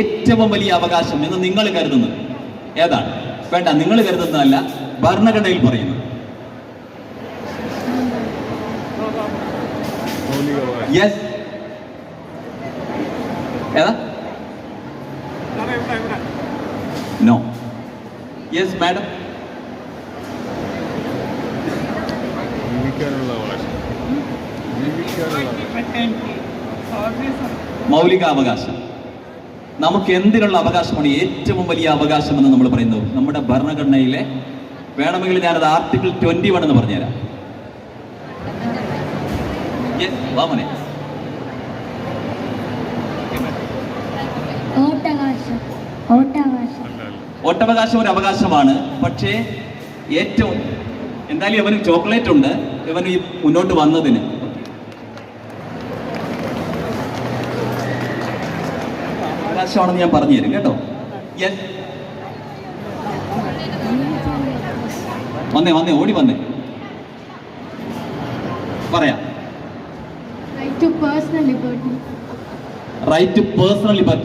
ഏറ്റവും വലിയ അവകാശം എന്ന് നിങ്ങൾ കരുതുന്നത് ഏതാണ്? വേണ്ട, നിങ്ങൾ കരുതുന്നതല്ല, ഭരണഘടനയിൽ പറയുന്നത്. യെസ്, ഏതാ? നോ. Yes madam. മൗലികാവകാശം. നമുക്ക് എന്തിനുള്ള അവകാശമാണ് ഏറ്റവും വലിയ അവകാശം എന്ന് നമ്മൾ പറയുന്നത്? നമ്മുടെ ഭരണഘടനയിലെ, വേണമെങ്കിൽ ഞാനത് ആർട്ടിക്കിൾ 21 എന്ന് പറഞ്ഞുതരാം. വാമനെ, വോട്ടവകാശം ഒരു അവകാശമാണ്. പക്ഷേ ഏറ്റവും, എന്തായാലും ഇവന് ചോക്ലേറ്റ് ഉണ്ട്, ഇവന് ഈ മുന്നോട്ട് വന്നതിന്. അവകാശമാണെന്ന് ഞാൻ പറഞ്ഞു തരും കേട്ടോ. വന്നേ വന്നേ, ഓടി വന്നേ, പറയാം. Right to personal liberty.